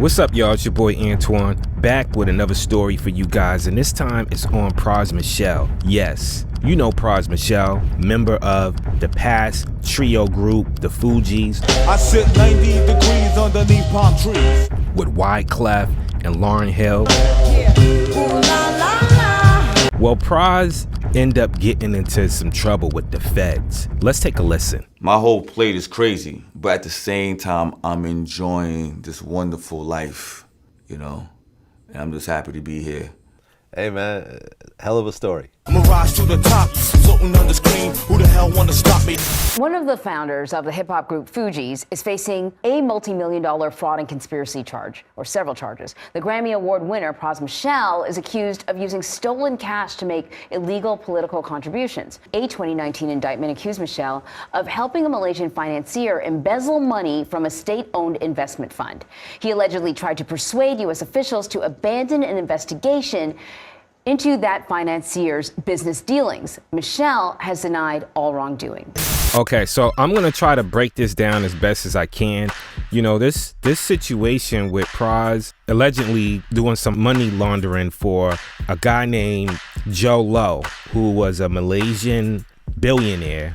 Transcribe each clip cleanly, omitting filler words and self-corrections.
What's up, y'all? It's your boy Antwoine, back with another story for you guys, and this time it's on Pras Michel. Yes, you know Pras Michel, member of the past trio group, the Fugees. I sit 90 degrees underneath palm trees With Wyclef and Lauryn Hill. Yeah. Ooh, la, la, la. Well, Pras end up getting into some trouble with the feds. Let's take a listen. My whole plate is crazy, but at the same time, I'm enjoying this wonderful life, you know, and I'm just happy to be here. Hey man, hell of a story. I'm a rise to the top, floating on the screen. Who the hell wanna stop me? One of the founders of the hip-hop group Fugees is facing a multi-million-dollar fraud and conspiracy charge, or several charges. The Grammy Award winner, Pras Michel, is accused of using stolen cash to make illegal political contributions. A 2019 indictment accused Michel of helping a Malaysian financier embezzle money from a state-owned investment fund. He allegedly tried to persuade U.S. officials to abandon an investigation into that financier's business dealings. Michel has denied all wrongdoing. Okay, so I'm gonna try to break this down as best as I can. You know, this situation with Pras allegedly doing some money laundering for a guy named Joe Low, who was a Malaysian billionaire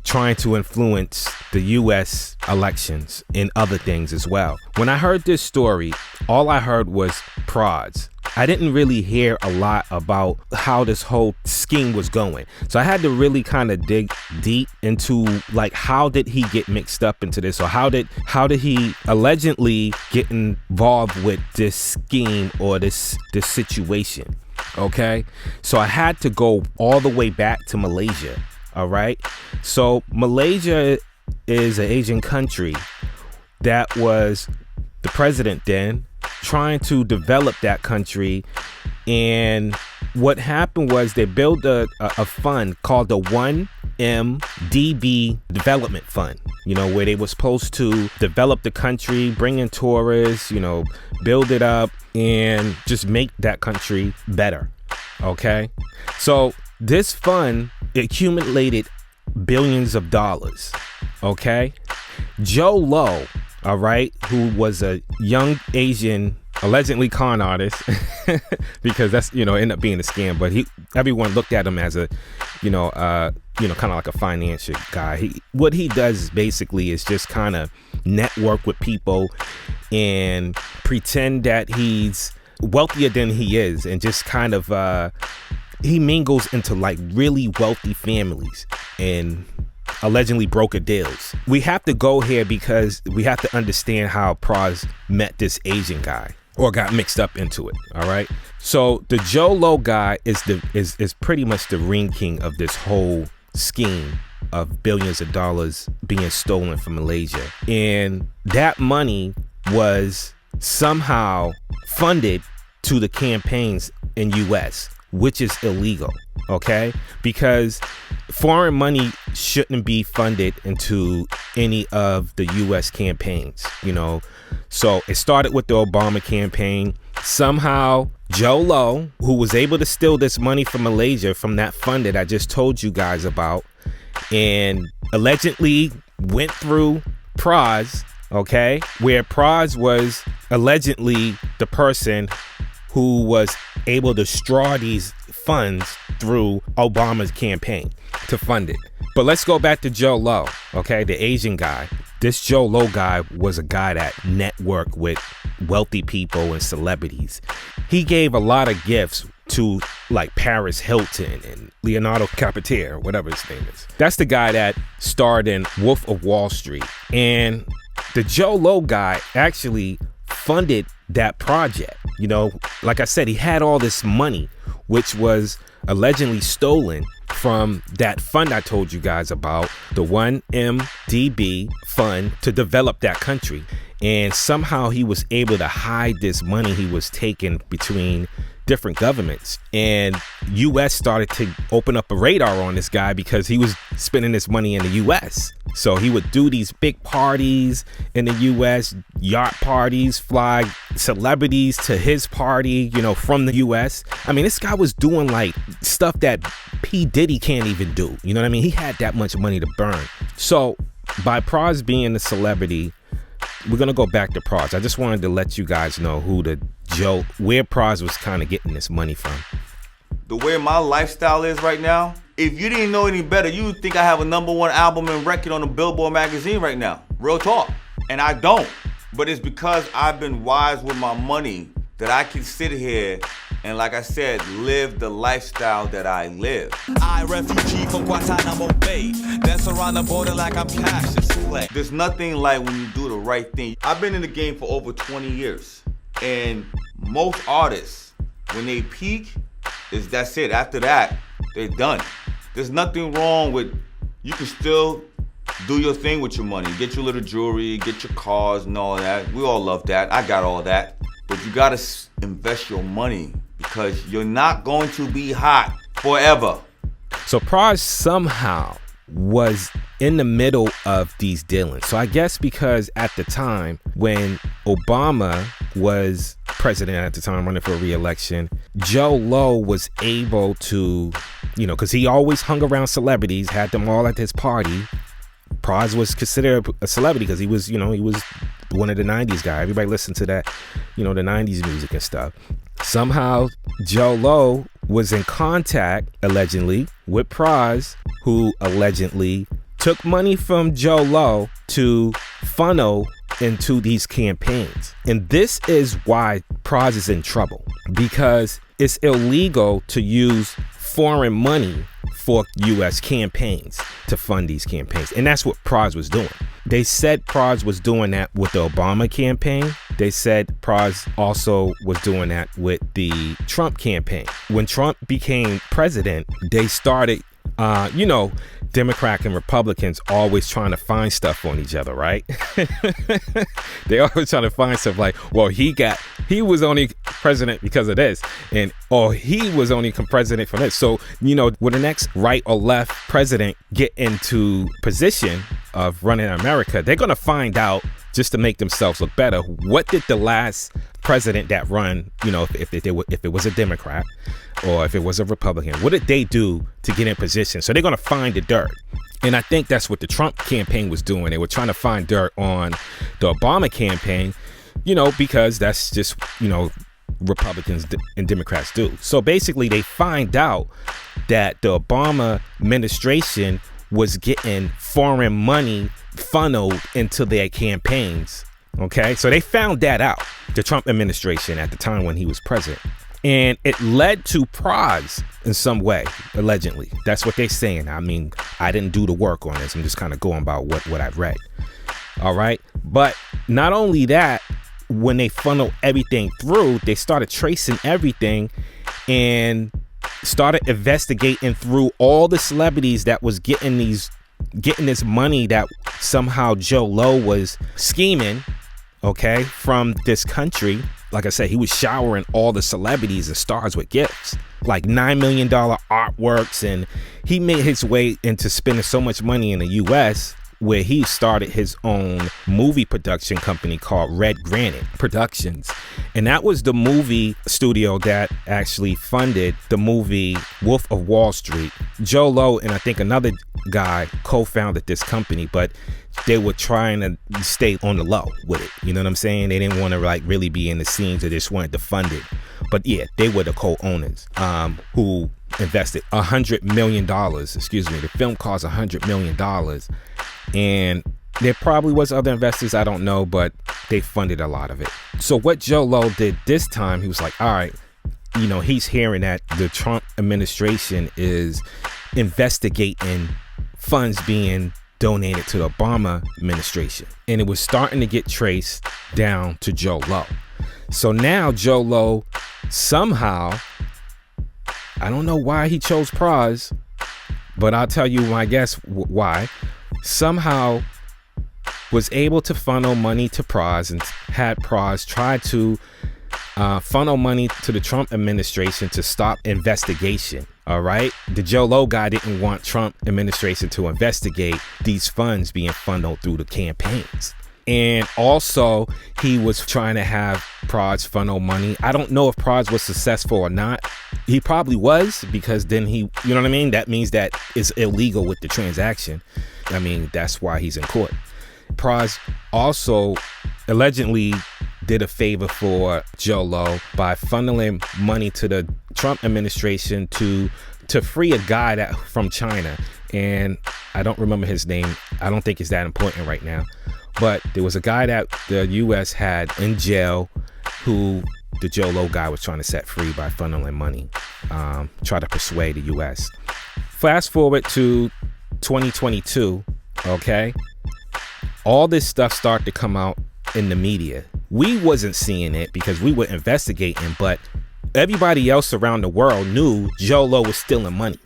trying to influence the U.S. elections and other things as well. When I heard this story, all I heard was Pras. I didn't really hear a lot about how this whole scheme was going. So I had to really kind of dig deep into, like, how did he get mixed up into this? Or how did he allegedly get involved with this scheme or this situation? Okay, so I had to go all the way back to Malaysia. All right, so Malaysia is an Asian country that was the president then trying to develop that country, and what happened was they built a fund called the 1MDB Development Fund, you know, where they were supposed to develop the country, bring in tourists, you know, build it up and just make that country better. Okay, so this fund accumulated billions of dollars. Okay, Joe Low, all right, who was a young Asian allegedly con artist because that's, you know, ended up being a scam, but everyone looked at him as a, kind of like a financial guy. What he does basically is just kind of network with people and pretend that he's wealthier than he is, and just kind of he mingles into like really wealthy families and allegedly broker deals. We have to go here because we have to understand how Pras met this Asian guy or got mixed up into it. All right. So the Joe Low guy is pretty much the ring king of this whole scheme of billions of dollars being stolen from Malaysia. And that money was somehow funded to the campaigns in US, which is illegal, okay? Because foreign money shouldn't be funded into any of the US campaigns, you know? So it started with the Obama campaign. Somehow Joe Low, who was able to steal this money from Malaysia from that fund that I just told you guys about, and allegedly went through Pras, okay? Where Pras was allegedly the person who was able to straw these funds through Obama's campaign to fund it. But let's go back to Joe Low, okay, the Asian guy. This Joe Low guy was a guy that networked with wealthy people and celebrities. He gave a lot of gifts to like Paris Hilton and Leonardo DiCaprio, whatever his name is. That's the guy that starred in Wolf of Wall Street. And the Joe Low guy actually funded that project. You know, like I said, he had all this money, which was allegedly stolen from that fund I told you guys about, the 1MDB fund to develop that country. And somehow he was able to hide this money he was taking between different governments, and US started to open up a radar on this guy because he was spending this money in the US. So he would do these big parties in the US, yacht parties, fly celebrities to his party, you know, from the US. I mean, this guy was doing like stuff that P. Diddy can't even do. You know what I mean? He had that much money to burn. So by Pras being a celebrity, we're gonna go back to Pras. I just wanted to let you guys know where Pras was kind of getting this money from. The way my lifestyle is right now, if you didn't know any better, you would think I have a #1 album and record on the Billboard magazine right now. Real talk. And I don't. But it's because I've been wise with my money that I can sit here and, like I said, live the lifestyle that I live. I refugee from Guantanamo Bay. That's around the border like I'm Cassius Clay. There's nothing like when you do the right thing. I've been in the game for over 20 years. And most artists, when they peak, that's it. After that, they're done. There's nothing wrong with, you can still do your thing with your money. Get your little jewelry, get your cars and all that. We all love that. I got all that. But you gotta invest your money because you're not going to be hot forever. So Pras somehow was in the middle of these dealings. So I guess because at the time when Obama was president at the time running for re-election, Joe Low was able to, because he always hung around celebrities, had them all at his party. Pras was considered a celebrity because he was one of the 90s guy. Everybody listened to that, the 90s music and stuff. Somehow Joe Low was in contact, allegedly, with Pras, who allegedly took money from Joe Low to funnel into these campaigns. And this is why Pras is in trouble, because it's illegal to use foreign money for U.S. campaigns to fund these campaigns. And that's what Pras was doing. They said Pras was doing that with the Obama campaign. They said Pras also was doing that with the Trump campaign. When Trump became president, they started, Democrat and Republicans always trying to find stuff on each other, right? They always trying to find stuff like, well, he was only president because of this, or he was only president for this. So, when the next right or left president get into position of running America, they're going to find out, just to make themselves look better, what did the last president that run, if it was a Democrat or if it was a Republican, what did they do to get in position? So they're going to find the dirt. And I think that's what the Trump campaign was doing. They were trying to find dirt on the Obama campaign, because that's just, Republicans and Democrats do. So basically they find out that the Obama administration was getting foreign money funneled into their campaigns. Okay, so they found that out, the Trump administration at the time when he was president. And it led to Pras in some way, allegedly. That's what they're saying. I mean, I didn't do the work on this. I'm just kind of going about what I've read. All right. But not only that, when they funneled everything through, they started tracing everything and started investigating through all the celebrities that was getting this money that somehow Joe Low was scheming, okay, from this country. Like I said, he was showering all the celebrities and stars with gifts, like $9 million artworks, and he made his way into spending so much money in the U.S., where he started his own movie production company called Red Granite Productions. And that was the movie studio that actually funded the movie Wolf of Wall Street. Joe Low and I think another guy co-founded this company, but they were trying to stay on the low with it. You know what I'm saying? They didn't want to really be in the scenes. They just wanted to fund it. But yeah, they were the co-owners who invested $100 million. The film cost $100 million. And there probably was other investors, I don't know, but they funded a lot of it. So what Joe Low did this time, he was like, all right, he's hearing that the Trump administration is investigating funds being donated to the Obama administration. And it was starting to get traced down to Joe Low. So now Joe Low somehow, I don't know why he chose Pras, but I'll tell you, I guess, why. Somehow was able to funnel money to Pras and had Pras try to funnel money to the Trump administration to stop investigation. All right. The Joe Low guy didn't want Trump administration to investigate these funds being funneled through the campaigns. And also he was trying to have Pras funnel money. I don't know if Pras was successful or not. He probably was, because then you know what I mean? That means that it's illegal with the transaction. I mean, that's why he's in court. Pras also allegedly did a favor for Joe Lo by funneling money to the Trump administration to free a guy from China. And I don't remember his name. I don't think it's that important right now. But there was a guy that the U.S. had in jail who the Joe Lo guy was trying to set free by funneling money, try to persuade the U.S. Fast forward to 2022, okay? All this stuff started to come out in the media. We wasn't seeing it because we were investigating, but everybody else around the world knew Joe Lo was stealing money.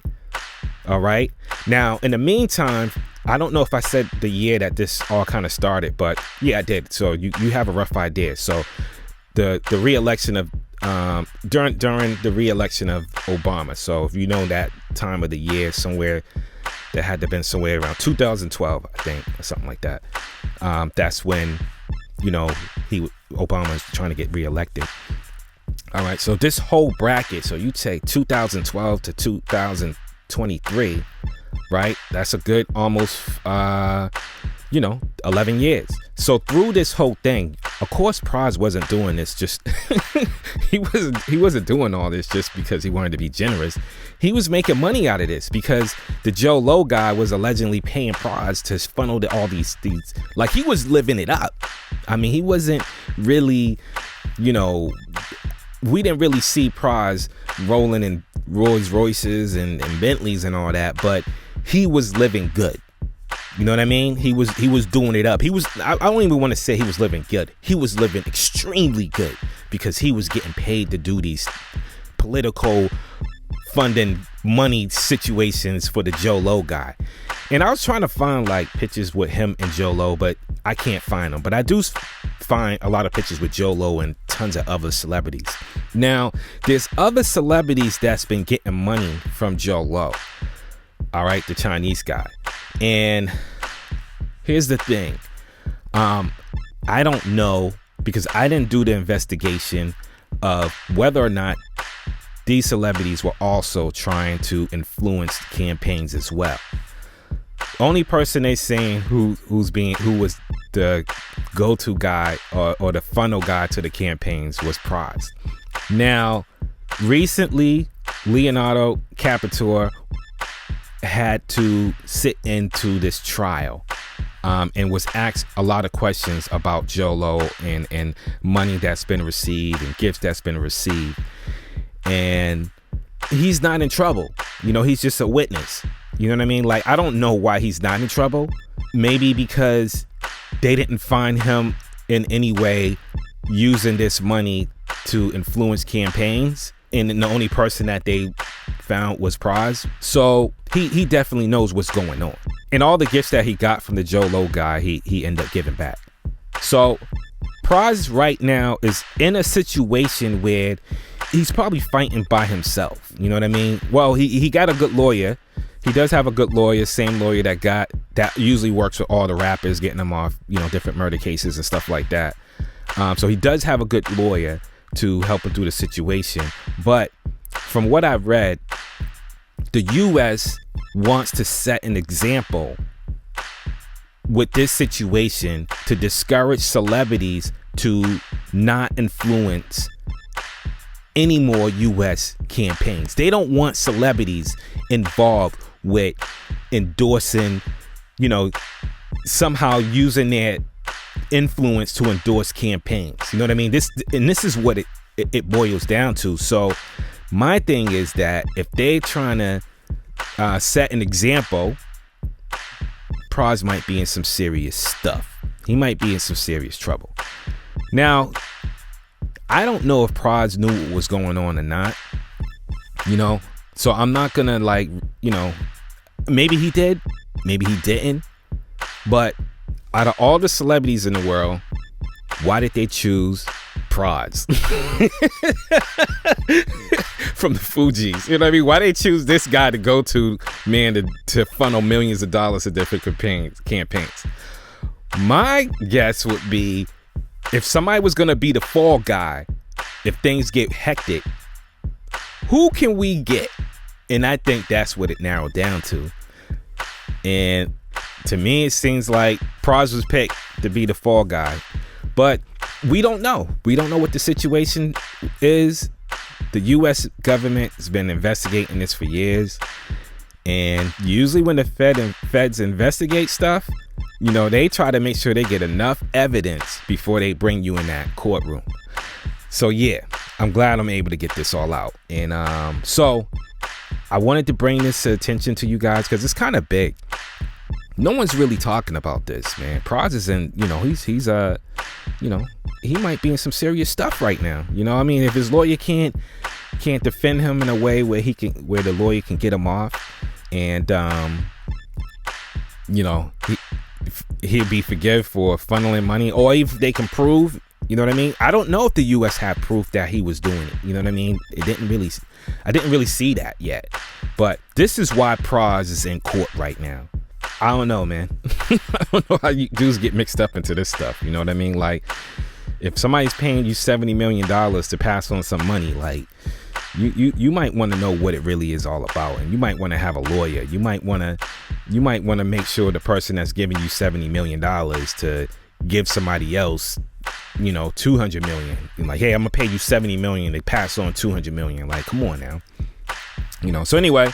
All right. Now, in the meantime, I don't know if I said the year that this all kind of started, but yeah, I did. So you have a rough idea. So the re-election of during the re-election of Obama. So if you know that time of the year, somewhere that had to been somewhere around 2012, I think, or something like that. That's when, Obama was trying to get re-elected. All right. So this whole bracket, so you take 2012 to 2023, right? That's a good almost 11 years. So through this whole thing, of course Pras wasn't doing this just he wasn't doing all this just because he wanted to be generous. He was making money out of this because the Joe Lo guy was allegedly paying Pras to funnel all these like he was living it up. I mean, he wasn't really, we didn't really see Pras rolling in Rolls Royces and Bentleys and all that, but he was living good. You know what I mean? He was doing it up. I don't even want to say he was living good. He was living extremely good because he was getting paid to do these political funding money situations for the Joe Lo guy. And I was trying to find like pictures with him and Joe Lo, but I can't find them. But I do find a lot of pictures with Joe Lo and tons of other celebrities. Now, there's other celebrities that's been getting money from Joe Lo. All right, the Chinese guy. And here's the thing. I don't know, because I didn't do the investigation of whether or not these celebrities were also trying to influence campaigns as well. Only person they saying who was the go-to guy or the funnel guy to the campaigns was Pras. Now, recently, Leonardo Capitore had to sit into this trial and was asked a lot of questions about Joe Lo and money that's been received and gifts that's been received. And he's not in trouble. He's just a witness. You know what I mean? Like, I don't know why he's not in trouble. Maybe because they didn't find him in any way using this money to influence campaigns. And the only person that they found was Pras. So he definitely knows what's going on. And all the gifts that he got from the Joe Lo guy, he ended up giving back. So Pras right now is in a situation where he's probably fighting by himself. You know what I mean? Well, he got a good lawyer. He does have a good lawyer, same lawyer that usually works with all the rappers, getting them off, different murder cases and stuff like that. So he does have a good lawyer to help him through the situation. But from what I've read, the U.S. wants to set an example with this situation to discourage celebrities to not influence any more U.S. campaigns. They don't want celebrities involved with endorsing, somehow using their influence to endorse campaigns. You know what I mean? This is what it boils down to. So my thing is that if they're trying to set an example, Pras might be in some serious stuff. He might be in some serious trouble. Now, I don't know if Pras knew what was going on or not, so I'm not gonna maybe he did, maybe he didn't, but out of all the celebrities in the world, why did they choose Pras from the Fugees? You know what I mean? Why they choose this guy to go to, man, to funnel millions of dollars to different campaigns? My guess would be, if somebody was going to be the fall guy, if things get hectic, who can we get? And I think that's what it narrowed down to. And To me, it seems like Pras was picked to be the fall guy, but we don't know. We don't know what the situation is. The U.S. government has been investigating this for years, and usually when the feds investigate stuff, you know, they try to make sure they get enough evidence before they bring you in that courtroom. So yeah, I'm glad I'm able to get this all out. And so I wanted to bring this attention to you guys because it's kind of big. No one's really talking about this, man. Pras is in, you know, he's you know, he might be in some serious stuff right now. You know what I mean? If his lawyer can't defend him in a way where the lawyer can get him off, and you know, he'll be forgiven for funneling money, or if they can prove, you know what I mean? I don't know if the U.S. had proof that he was doing it. You know what I mean? I didn't really see that yet. But this is why Pras is in court right now. I don't know, man. I don't know how you dudes get mixed up into this stuff. You know what I mean? Like, if somebody's paying you $70 million to pass on some money, like, you might want to know what it really is all about, and you might want to have a lawyer. You might want to make sure the person that's giving you $70 million to give somebody else, you know, $200 million. And like, hey, I'm gonna pay you $70 million. They pass on $200 million. Like, come on now. You know. So anyway,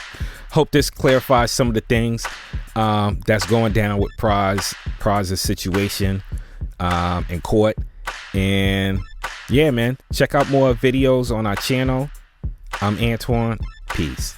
hope this clarifies some of the things that's going down with Pras' situation in court. And yeah, man, check out more videos on our channel. I'm Antwoine. Peace.